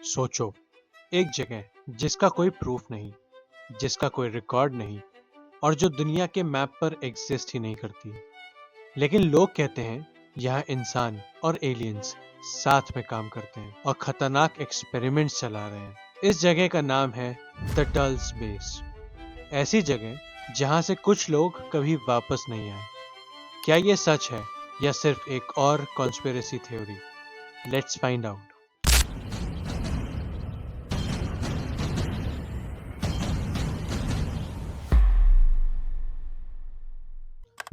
सोचो, एक जगह जिसका कोई प्रूफ नहीं, जिसका कोई रिकॉर्ड नहीं और जो दुनिया के मैप पर एग्जिस्ट ही नहीं करती, लेकिन लोग कहते हैं यहाँ इंसान और एलियंस साथ में काम करते हैं और खतरनाक एक्सपेरिमेंट्स चला रहे हैं। इस जगह का नाम है द डल्स बेस। ऐसी जगह जहाँ से कुछ लोग कभी वापस नहीं आए। क्या ये सच है या सिर्फ एक और conspiracy theory? Let's find out.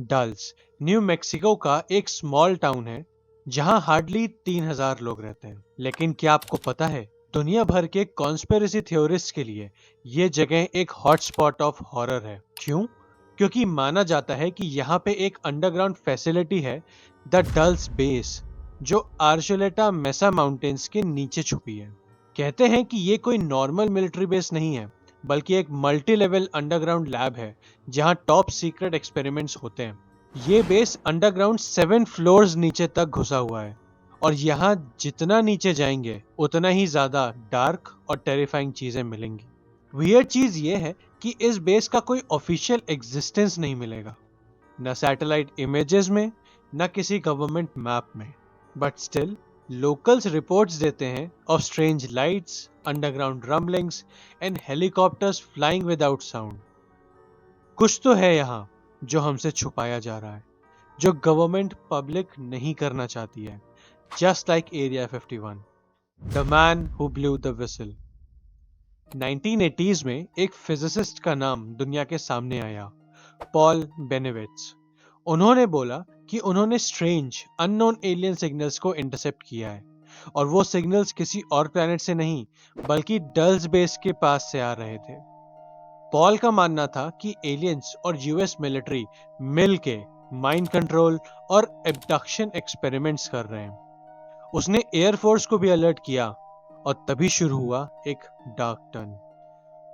Dulls new Mexico का एक स्मॉल टाउन है जहां हार्डली 3000 लोग रहते हैं। लेकिन क्या आपको पता है, दुनिया भर के कॉन्स्पिरेसी थ्योरिस्ट के लिए ये जगह एक हॉटस्पॉट ऑफ हॉरर है। क्यों? क्योंकि माना जाता है कि यहाँ पे एक अंडरग्राउंड फैसिलिटी है, द डल्स बेस, जो आर्चुलेटा मेसा माउंटेन्स के नीचे छुपी है। कहते हैं कि ये कोई नॉर्मल मिलिट्री बेस नहीं है, बल्कि एक मल्टी लेवल अंडरग्राउंड लैब है जहां टॉप सीक्रेट एक्सपेरिमेंट्स होते हैं। ये बेस अंडरग्राउंड 7 फ्लोर्स नीचे तक घुसा हुआ है और यहाँ जितना नीचे जाएंगे उतना ही ज्यादा डार्क और टेरिफाइंग चीजें मिलेंगी। वियर्ड चीज ये है कि इस बेस का कोई ऑफिशियल एग्जिस्टेंस नहीं मिलेगा, न सैटेलाइट इमेजेस में, न किसी गवर्नमेंट मैप में। बट स्टिल locals reports देते हैं of strange lights, underground rumblings and helicopters flying without sound. कुछ तो है यहाँ जो हमसे छुपाया जा रहा है, जो गवर्नमेंट पब्लिक नहीं करना चाहती है। Just like Area 51, the man who blew the whistle. 1980s में एक फिजिसिस्ट का नाम दुनिया के सामने आया, पॉल बेनेविट्स। उन्होंने बोला कि उन्होंने स्ट्रेंज अननोन एलियन सिग्नल्स को इंटरसेप्ट किया है और वो सिग्नल्स किसी और प्लैनेट से नहीं बल्कि डल्स बेस के पास से आ रहे थे। पॉल का मानना था कि एलियंस और यूएस मिलिट्री मिलके माइंड कंट्रोल और एब्डक्शन एक्सपेरिमेंट्स कर रहे हैं। उसने एयरफोर्स को भी अलर्ट किया और तभी शुरू हुआ एक डार्क टर्न।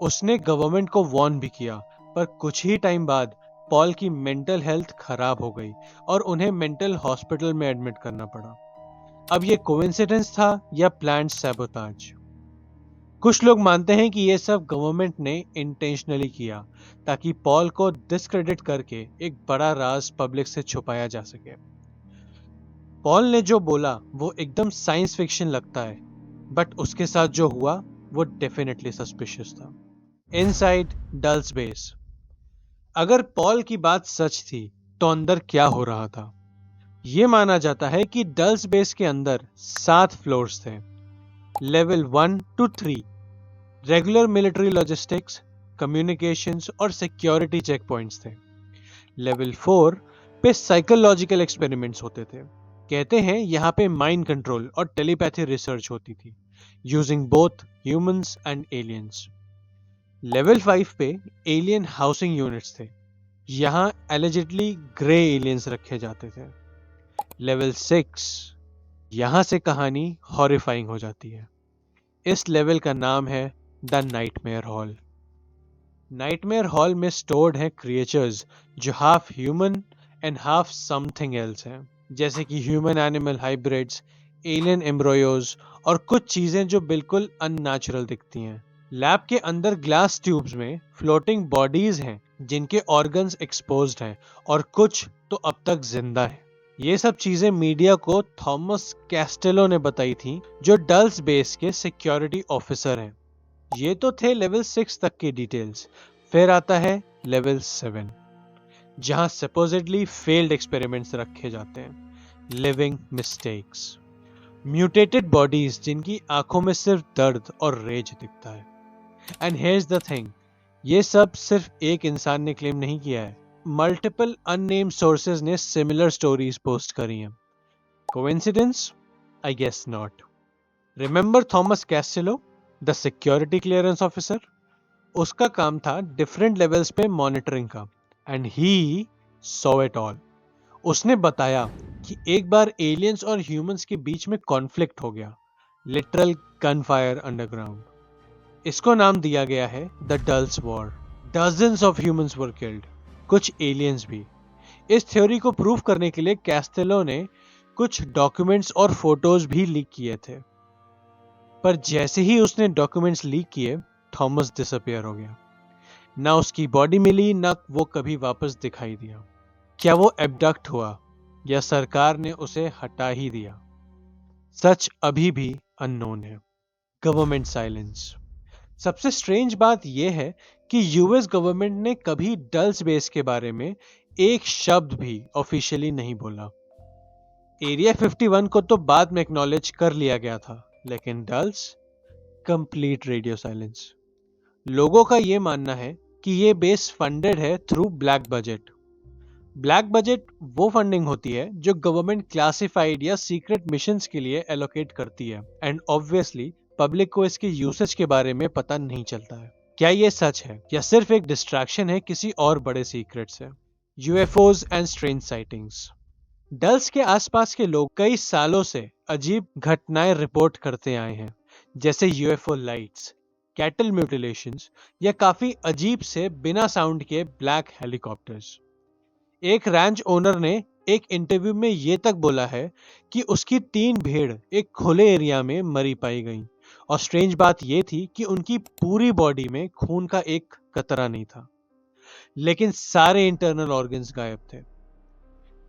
उसने गवर्नमेंट को वार्न भी किया, पर कुछ ही टाइम बाद पॉल की मेंटल हेल्थ खराब हो गई और उन्हें मेंटल हॉस्पिटल में एडमिट करना पड़ा। अब ये कोइंसिडेंस था या प्लान्ड सैबोटाज? कुछ लोग मानते हैं कि ये सब गवर्नमेंट ने इंटेंशनली किया ताकि पॉल को डिस्क्रेडिट करके एक बड़ा राज पब्लिक से छुपाया जा सके। पॉल ने जो बोला वो एकदम साइंस फिक्शन लगता है, बट उसके साथ जो हुआ वो डेफिनेटली सस्पिशियस था। Inside dulls base. अगर पॉल की बात सच थी तो अंदर क्या हो रहा था? यह माना जाता है कि डल्स बेस के अंदर 7 फ्लोर्स थे। Level 1 to 3 regular military logistics, communications और सिक्योरिटी चेक पॉइंट्स थे। लेवल 4 पे साइकोलॉजिकल एक्सपेरिमेंट्स होते थे। कहते हैं यहाँ पे माइंड कंट्रोल और टेलीपैथी रिसर्च होती थी, using both humans and aliens. Level 5 पे एलियन हाउसिंग यूनिट्स थे। यहाँ एलिजिडली ग्रे एलियंस रखे जाते थे। लेवल 6, यहाँ से कहानी हॉरिफाइंग हो जाती है। इस लेवल का नाम है the nightmare hall. Nightmare hall में स्टोर्ड हैं क्रिएचर्स जो half human and half something else हैं, जैसे कि ह्यूमन एनिमल हाइब्रिड्स, एलियन एम्ब्रोयोज और कुछ चीजें जो बिल्कुल अननेचुरल दिखती हैं। लैब के अंदर ग्लास ट्यूब्स में फ्लोटिंग बॉडीज हैं जिनके ऑर्गन्स एक्सपोज्ड हैं और कुछ तो अब तक जिंदा हैं। ये सब चीजें मीडिया को थॉमस कैस्टेलो ने बताई थी, जो डल्स बेस के सिक्योरिटी ऑफिसर हैं। ये तो थे लेवल 6 तक की डिटेल्स। फिर आता है लेवल 7, जहां सपोजिडली फेल्ड एक्सपेरिमेंट्स रखे जाते हैं। लिविंग मिस्टेक्स, म्यूटेटेड बॉडीज जिनकी आंखों में सिर्फ दर्द और रेज दिखता है। एंड हियर्स द थिंग, ये सब सिर्फ एक इंसान ने क्लेम नहीं किया है। मल्टीपल अननेम्ड सोर्सेज ने सिमिलर स्टोरीज पोस्ट करी हैं। Coincidence? I guess not. Remember Thomas Costello, the security clearance officer? उसका काम था डिफरेंट लेवल्स पे मॉनिटरिंग का, and he saw it all. उसने बताया कि एक बार एलियंस और ह्यूमंस के बीच में कॉन्फ्लिक्ट हो गया, लिटरल गनफायर अंडरग्राउंड। इसको नाम दिया गया है the dulls war. Dozens of humans were killed, कुछ एलियंस भी। इस थ्योरी को प्रूव करने के लिए कैस्टेलो ने कुछ डॉक्यूमेंट्स और फोटोज भी लीक किए थे। पर जैसे ही उसने डॉक्यूमेंट्स लीक किए, थॉमस डिसअपियर हो गया। ना उसकी बॉडी मिली, ना वो कभी वापस दिखाई दिया। क्या वो एब्डक्ट हुआ या सरकार ने उसे हटा ही दिया? सच अभी भी अननोन है। Government silence. सबसे स्ट्रेंज बात यह है कि यूएस गवर्नमेंट ने कभी डल्स बेस के बारे में एक शब्द भी ऑफिशियली नहीं बोला। एरिया 51 को तो बाद में एक्नॉलेज कर लिया गया था, लेकिन डल्स, कंप्लीट रेडियो साइलेंस। लोगों का यह मानना है कि यह बेस फंडेड है through black budget. Black budget वो फंडिंग होती है जो गवर्नमेंट क्लासिफाइड या सीक्रेट मिशंस के लिए एलोकेट करती है, एंड ऑब्वियसली पब्लिक को इसके यूसेज के बारे में पता नहीं चलता है। क्या ये सच है या सिर्फ एक डिस्ट्रैक्शन है किसी और बड़े सीक्रेट से? UFOs and strange sightings. Dulls के आसपास के लोग कई सालों से अजीब घटनाएं रिपोर्ट करते आए हैं, जैसे यूएफओ लाइट्स, कैटल म्यूटिलेशंस या काफी अजीब से बिना साउंड के ब्लैक हेलीकॉप्टर्स। एक रैंच ओनर ने एक इंटरव्यू में ये तक बोला है कि उसकी 3 भेड़ एक खुले एरिया में मरी पाई गईं, और स्ट्रेंज बात ये थी कि उनकी पूरी बॉडी में खून का एक कतरा नहीं था, लेकिन सारे इंटरनल ऑर्गन्स गायब थे।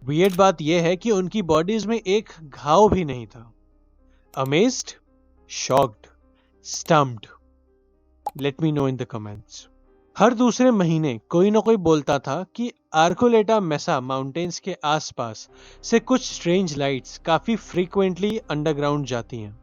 वियर्ड बात यह है कि उनकी बॉडीज में एक घाव भी नहीं था। Amazed, shocked, stumped? Let me know in the comments. हर दूसरे महीने कोई ना कोई बोलता था कि आर्कोलेटा मेसा माउंटेन्स के आसपास से कुछ स्ट्रेंज लाइट्स काफी फ्रीक्वेंटली अंडरग्राउंड जाती हैं।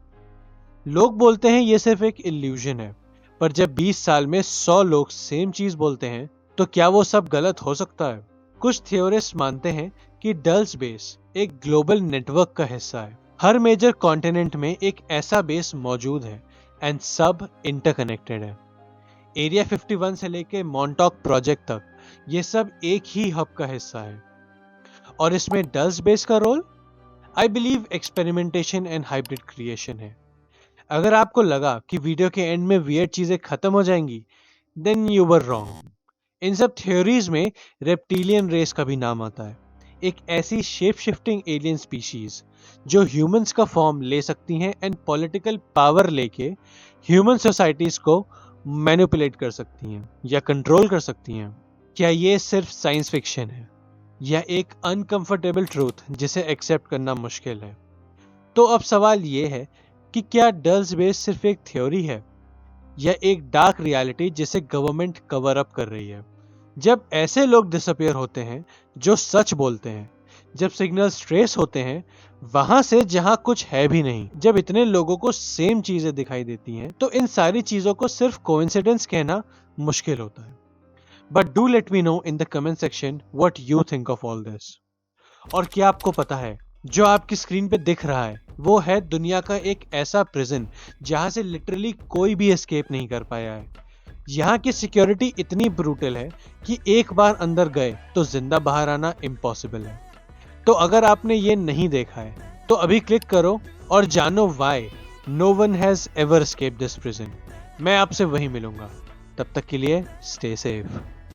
लोग बोलते हैं ये सिर्फ एक इल्यूजन है, पर जब 20 साल में 100 लोग सेम चीज बोलते हैं, तो क्या वो सब गलत हो सकता है? कुछ थियोरिस्ट मानते हैं कि डल्स बेस एक ग्लोबल नेटवर्क का हिस्सा है। हर मेजर कॉन्टिनेंट में एक ऐसा बेस मौजूद है, एंड सब इंटरकनेक्टेड है। एरिया 51 से लेके मॉन्टॉक प्रोजेक्ट तक ये सब एक ही हब का हिस्सा है। और इसमें डल्स बेस का role, I believe, experimentation and hybrid creation है। अगर आपको लगा कि वीडियो के एंड में वियर्ड चीजें खत्म हो जाएंगी, देन यू वर रॉन्ग। इन सब थ्योरीज में रेप्टिलियन रेस का भी नाम आता है, एक ऐसी शेप शिफ्टिंग एलियन स्पीशीज जो ह्यूमंस का फॉर्म ले सकती हैं एंड पॉलिटिकल पावर लेके ह्यूमन सोसाइटीज को मैनिपुलेट कर सकती हैं या कंट्रोल कर सकती हैं। क्या ये सिर्फ साइंस फिक्शन है या एक अनकंफर्टेबल ट्रूथ जिसे एक्सेप्ट करना मुश्किल है? तो अब सवाल ये है कि क्या डल्स बेस सिर्फ एक थ्योरी है या एक डार्क रियलिटी जिसे गवर्नमेंट कवर अप कर रही है? जब ऐसे लोग डिसअपियर होते हैं जो सच बोलते हैं, जब सिग्नल्स ट्रेस होते हैं वहां से जहां कुछ है भी नहीं, जब इतने लोगों को सेम चीजें दिखाई देती हैं, तो इन सारी चीजों को सिर्फ कोइंसिडेंस कहना मुश्किल होता है। But do let me know in the comment section what you think of all this. और क्या आपको पता है, जो आपकी स्क्रीन पे दिख रहा है वो है दुनिया का एक ऐसा प्रिजन जहां से लिटरली कोई भी एस्केप नहीं कर पाया है। यहाँ की सिक्योरिटी इतनी ब्रूटल है कि एक बार अंदर गए तो जिंदा बाहर आना इम्पॉसिबल है। तो अगर आपने ये नहीं देखा है तो अभी क्लिक करो और जानो why no one has ever escaped this prison. मैं आपसे वहीं मिलूंगा, तब तक के लिए स्टे सेफ।